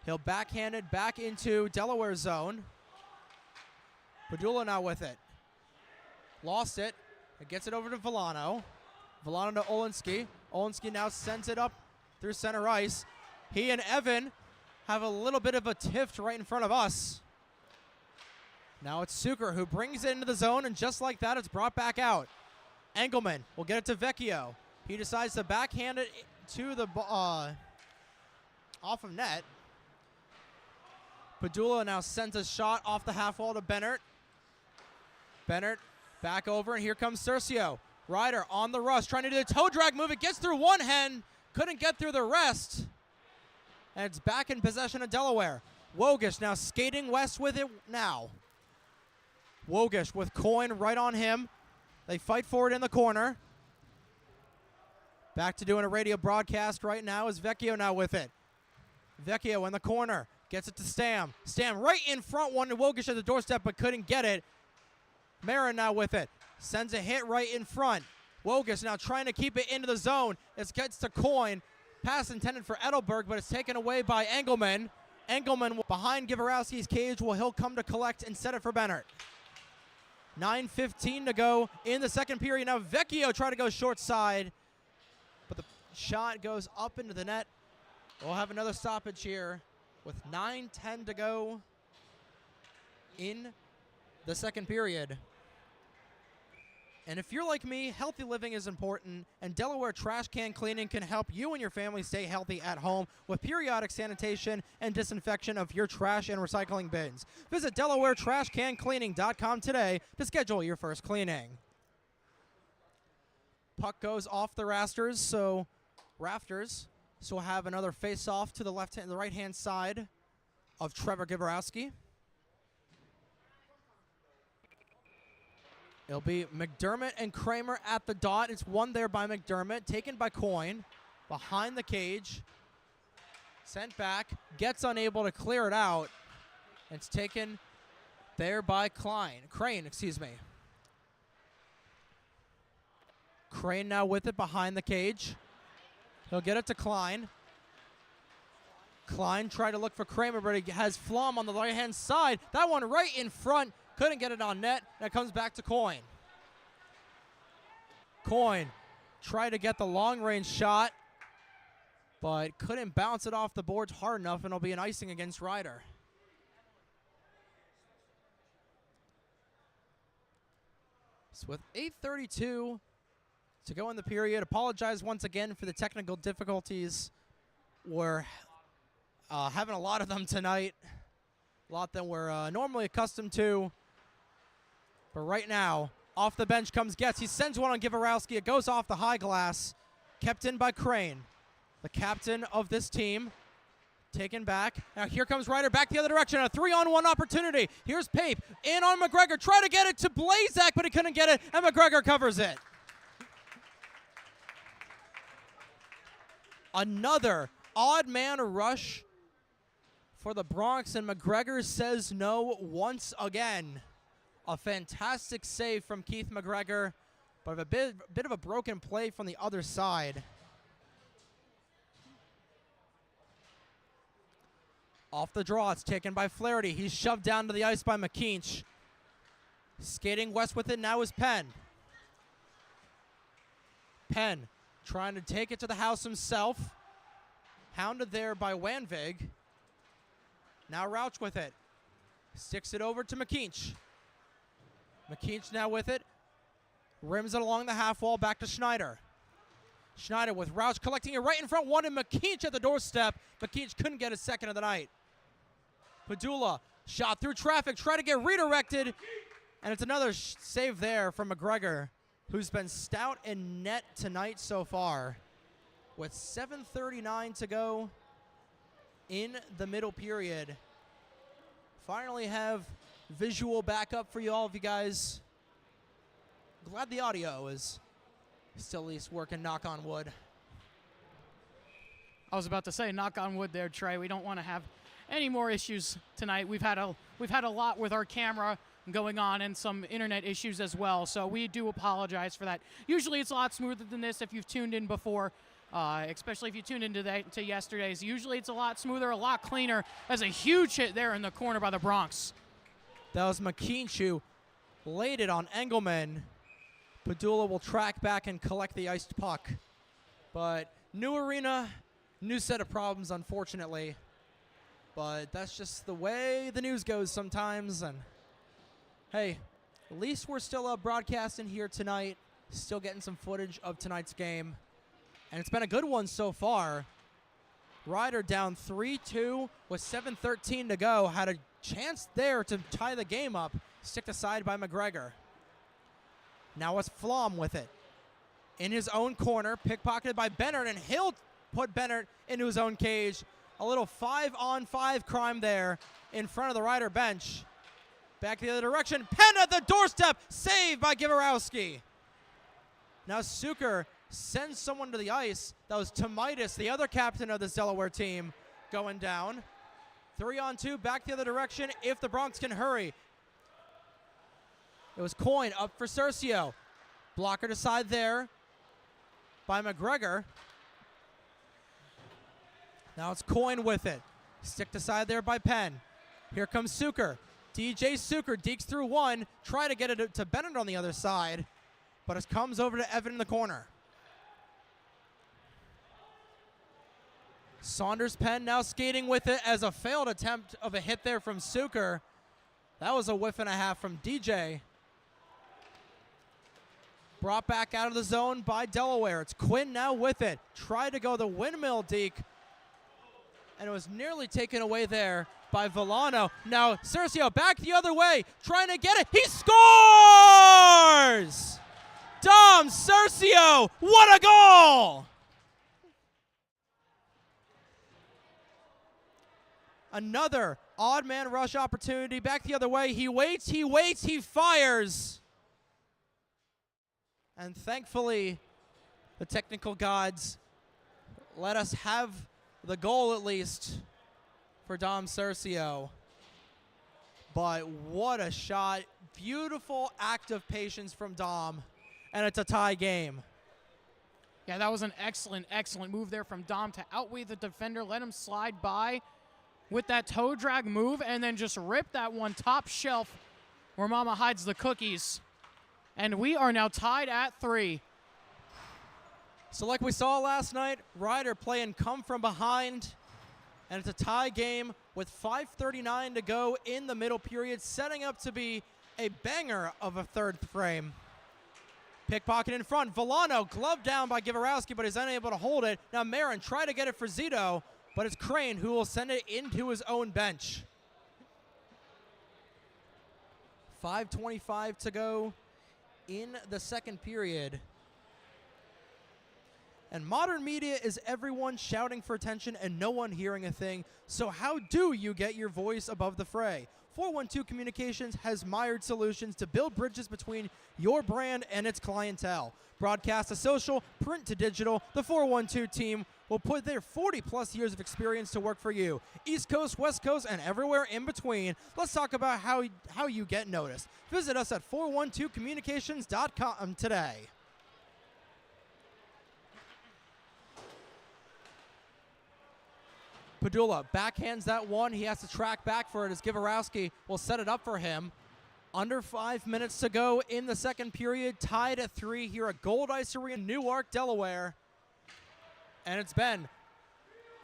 He'll backhand it back into Delaware zone. Padula now with it. Lost it. It gets it over to Villano. Villano to Olinsky. Olinsky now sends it up through center ice. He and Evan have a little bit of a tiff right in front of us. Now it's Suker who brings it into the zone, and just like that, it's brought back out. Engelman will get it to Vecchio. He decides to backhand it to the off of net. Padula now sends a shot off the half wall to Bennett. Bennett back over, and here comes Cercio. Ryder on the rush, trying to do the toe drag move. It gets through one Hen, couldn't get through the rest. And it's back in possession of Delaware. Wogish now skating west with it now. Wogish with Coyne right on him. They fight for it in the corner. Back to doing a radio broadcast right now is Vecchio now with it. Vecchio in the corner. Gets it to Stam. Stam right in front, wanted Wogish at the doorstep but couldn't get it. Marin now with it. Sends a hit right in front. Wogish now trying to keep it into the zone. It gets to Coyne. Pass intended for Edelberg, but it's taken away by Engelman. Engelman behind Givarowski's cage. He'll come to collect and set it for Bennett. 9:15 to go in the second period. Now Vecchio try to go short side, but the shot goes up into the net. We'll have another stoppage here with 9:10 to go in the second period. And if you're like me, healthy living is important, and Delaware Trash Can Cleaning can help you and your family stay healthy at home with periodic sanitation and disinfection of your trash and recycling bins. Visit DelawareTrashCanCleaning.com today to schedule your first cleaning. Puck goes off the rafters, so we'll have another face-off to the right-hand side of Trevor Givarowski. It'll be McDermott and Kramer at the dot. It's won there by McDermott, taken by Coyne, behind the cage. Sent back, gets unable to clear it out. It's taken there by Crane, excuse me. Crane now with it behind the cage. He'll get it to Klein. Klein tried to look for Kramer, but he has Flom on the right-hand side. That one right in front. Couldn't get it on net. That comes back to Coyne. Coyne tried to get the long-range shot, but couldn't bounce it off the boards hard enough, and it'll be an icing against Ryder. So with 8:32 to go in the period. Apologize once again for the technical difficulties. We're having a lot of them tonight, a lot that we're normally accustomed to. But right now, off the bench comes Getz. He sends one on Givarowski. It goes off the high glass, kept in by Crane, the captain of this team. Taken back. Now here comes Ryder back the other direction. A 3-on-1 opportunity. Here's Pape in on McGregor. Try to get it to Blazak, but he couldn't get it, and McGregor covers it. Another odd man rush for the Bronx, and McGregor says no once again. A fantastic save from Keith McGregor, but a bit of a broken play from the other side. Off the draw, it's taken by Flaherty. He's shoved down to the ice by McKeach. Skating west with it now is Penn. Penn trying to take it to the house himself. Hounded there by Wanvig. Now Rauch with it. Sticks it over to McKeach. McKeach now with it. Rims it along the half wall back to Schneider. Schneider with Rauch collecting it right in front. One and McKeach at the doorstep. McKeach couldn't get his second of the night. Padula shot through traffic, try to get redirected, and it's another save there from McGregor, who's been stout in net tonight so far. With 7:39 to go in the middle period. Finally have visual backup for you all of you guys. Glad the audio is still at least working, knock on wood. I was about to say, knock on wood there, Trey. We don't want to have any more issues tonight. We've had a lot with our camera going on and some internet issues as well, so we do apologize for that. Usually it's a lot smoother than this if you've tuned in before, especially if you tuned into to yesterday's. Usually it's a lot smoother, a lot cleaner. There's a huge hit there in the corner by the Bronx. That was McKeach who laid it on Engelman. Padula will track back and collect the iced puck. But new arena, new set of problems, unfortunately. But that's just the way the news goes sometimes. And hey, at least we're still broadcasting here tonight, still getting some footage of tonight's game. And it's been a good one so far. Ryder down 3-2 with 7:13 to go. Had a chance there to tie the game up. Sticked aside by McGregor. Now it's Flom with it. In his own corner, pickpocketed by Bennett, and he'll put Bennett into his own cage. A little 5-on-5 crime there in front of the Ryder bench. Back the other direction. Penn at the doorstep. Saved by Givarowski. Now Suker sends someone to the ice. That was Tomaitis, the other captain of this Delaware team, going down. 3-on-2, back the other direction if the Bronx can hurry. It was Coyne up for Cercio. Blocker to side there by McGregor. Now it's Coyne with it. Stick to side there by Penn. Here comes Suker. DJ Suker dekes through one. Try to get it to Bennett on the other side. But it comes over to Evan in the corner. Saunders Penn now skating with it as a failed attempt of a hit there from Suker. That was a whiff and a half from DJ. Brought back out of the zone by Delaware. It's Quinn now with it. Tried to go the windmill deke. And it was nearly taken away there by Villano. Now Cercio back the other way. Trying to get it. He scores! Dom Cercio. What a goal! Another odd man rush opportunity. Back the other way. He waits, he fires. And thankfully, the technical gods let us have the goal at least for Dom Cercio. But what a shot. Beautiful act of patience from Dom. And it's a tie game. Yeah, that was an excellent, excellent move there from Dom to outweigh the defender, let him slide by with that toe drag move, and then just rip that one top shelf where Mama hides the cookies. And we are now tied at 3. So like we saw last night, Ryder playing come from behind, and it's a tie game with 5:39 to go in the middle period, setting up to be a banger of a third frame. Pickpocket in front. Villano gloved down by Givarowski, but he's unable to hold it. Now Marin tried to get it for Zito, but it's Crane who will send it into his own bench. 5:25 to go in the second period. And modern media is everyone shouting for attention and no one hearing a thing. So how do you get your voice above the fray? 412 Communications has mired solutions to build bridges between your brand and its clientele. Broadcast to social, print to digital, the 412 team will put their 40-plus years of experience to work for you. East Coast, West Coast, and everywhere in between. Let's talk about how you get noticed. Visit us at 412communications.com today. Padula backhands that one. He has to track back for it as Givarowski will set it up for him. Under 5 minutes to go in the second period. Tied at 3 here at Gold Ice Arena, Newark, Delaware. And it's been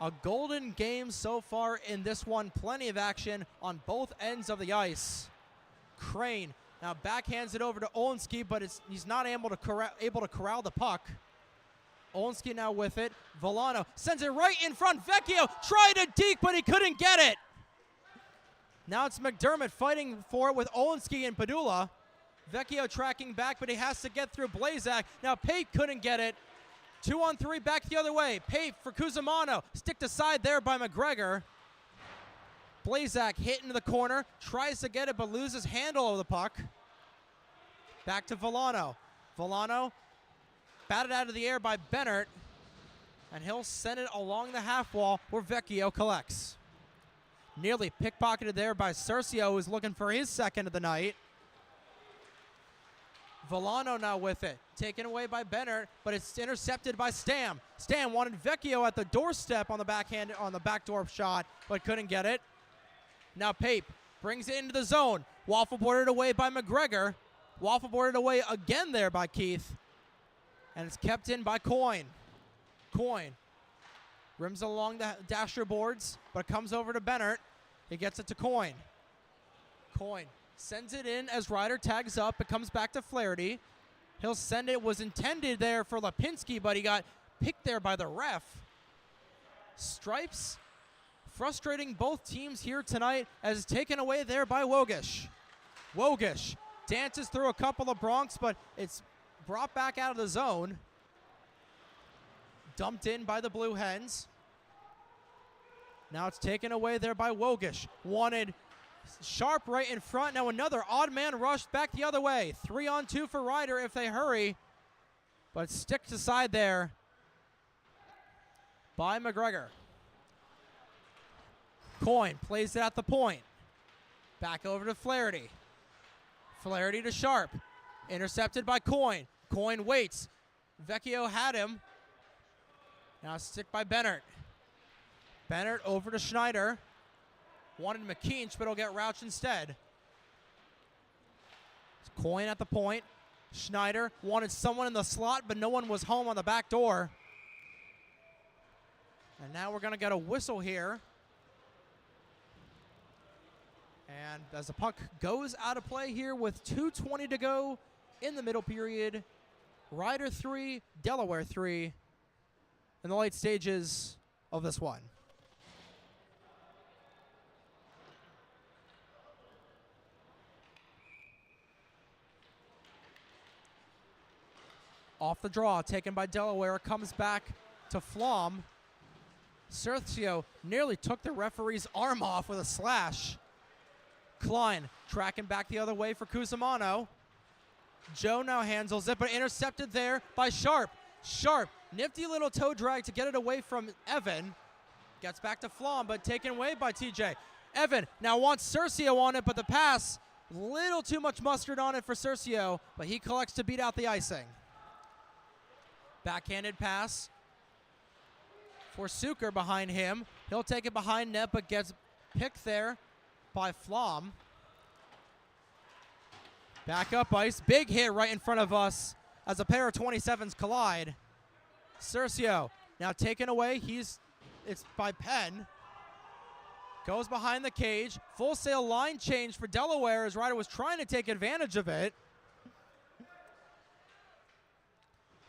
a golden game so far in this one. Plenty of action on both ends of the ice. Crane now backhands it over to Olenski, but he's not able to corral the puck. Olenski now with it. Villano sends it right in front. Vecchio tried to deke, but he couldn't get it. Now it's McDermott fighting for it with Olenski and Padula. Vecchio tracking back, but he has to get through Blazak. Now Pape couldn't get it. 2-on-3 back the other way. Pape for Cusimano. Sticked aside there by McGregor. Blazak hit into the corner. Tries to get it, but loses handle of the puck. Back to Villano. Villano batted out of the air by Bennett, and he'll send it along the half wall where Vecchio collects. Nearly pickpocketed there by Cercio, who's looking for his second of the night. Villano now with it, taken away by Bennett, but it's intercepted by Stam. Stam wanted Vecchio at the doorstep on the backhand, on the backdoor shot, but couldn't get it. Now Pape brings it into the zone. Waffle boarded away by McGregor. Waffle boarded away again there by Keith. And it's kept in by Coyne. Coyne rims along the dasher boards, but it comes over to Bennett. He gets it to Coyne. Coyne sends it in as Ryder tags up. It comes back to Flaherty. He'll send it. Was intended there for Lipinski, but he got picked there by the ref. Stripes frustrating both teams here tonight as it's taken away there by Wogish. Wogish dances through a couple of Bronx, but it's brought back out of the zone. Dumped in by the Blue Hens. Now it's taken away there by Wogish. Wanted Sharp right in front. Now another odd man rush back the other way. 3-on-2 for Ryder if they hurry. But sticked aside there by McGregor. Coyne plays it at the point. Back over to Flaherty. Flaherty to Sharp. Intercepted by Coyne. Coyne waits. Vecchio had him. Now stick by Bennett. Bennett over to Schneider. Wanted McKeach, but he'll get Rauch instead. Coyne at the point. Schneider wanted someone in the slot, but no one was home on the back door. And now we're going to get a whistle here. And as the puck goes out of play here with 2:20 to go in the middle period, Ryder 3, Delaware 3 in the late stages of this one. Off the draw, taken by Delaware, comes back to Flom. Cercio nearly took the referee's arm off with a slash. Klein tracking back the other way for Cusimano. Joe now handles it, but intercepted there by Sharp. Sharp, nifty little toe drag to get it away from Evan. Gets back to Flom, but taken away by TJ. Evan now wants Cercio on it, but the pass, little too much mustard on it for Cercio, but he collects to beat out the icing. Backhanded pass for Suker behind him. He'll take it behind net, but gets picked there by Flom. Back up ice. Big hit right in front of us as a pair of 27s collide. Cercio now taken away. It's by Penn. Goes behind the cage. Full sail line change for Delaware as Ryder was trying to take advantage of it.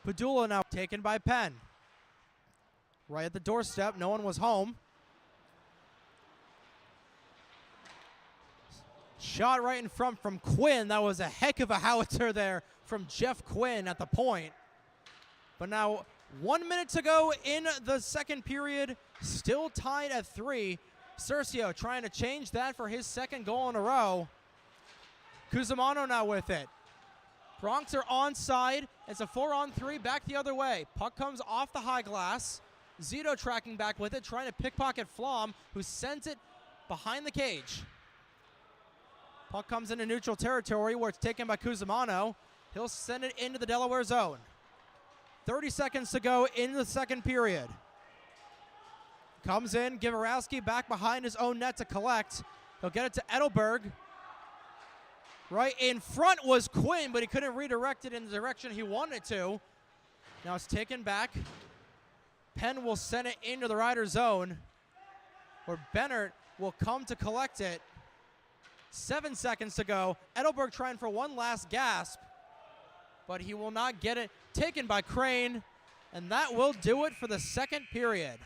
Padula now taken by Penn. Right at the doorstep, no one was home. Shot right in front from Quinn. That was a heck of a howitzer there from Jeff Quinn at the point. But now 1 minute to go in the second period, still tied at 3. Cercio trying to change that for his second goal in a row. Cusimano now with it. Bronx are onside. It's a 4-on-3, back the other way. Puck comes off the high glass. Zito tracking back with it, trying to pickpocket Flom, who sends it behind the cage. Puck comes into neutral territory where it's taken by Cusimano. He'll send it into the Delaware zone. 30 seconds to go in the second period. Comes in, Givarowski back behind his own net to collect. He'll get it to Edelberg. Right in front was Quinn, but he couldn't redirect it in the direction he wanted to. Now it's taken back. Penn will send it into the Rider zone, where Bennett will come to collect it. 7 seconds to go. Edelberg trying for one last gasp, but he will not get it. Taken by Crane, and that will do it for the second period.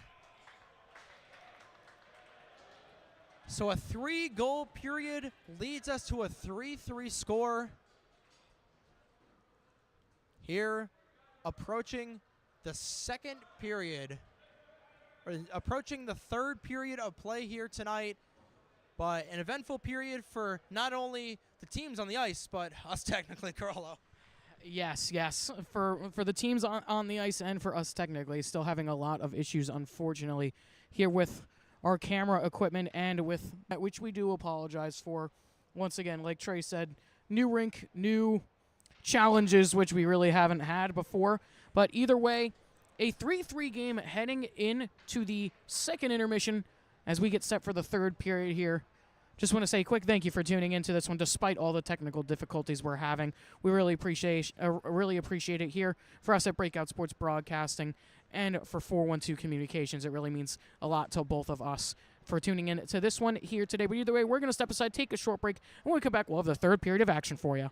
So a 3-goal period leads us to a 3-3 score. Here, approaching the second period, or approaching the third period of play here tonight. But an eventful period for not only the teams on the ice, but us technically, Carlo. Yes. For the teams on the ice and for us technically, still having a lot of issues, unfortunately, here with our camera equipment and with which we do apologize for. Once again, like Trey said, new rink, new challenges, which we really haven't had before. But either way, a 3-3 game heading into the second intermission as we get set for the third period here. Just want to say a quick thank you for tuning into this one, despite all the technical difficulties we're having. We really appreciate it here for us at Breakout Sports Broadcasting and for 412 Communications. It really means a lot to both of us for tuning in to this one here today. But either way, we're going to step aside, take a short break, and when we come back, we'll have the third period of action for you.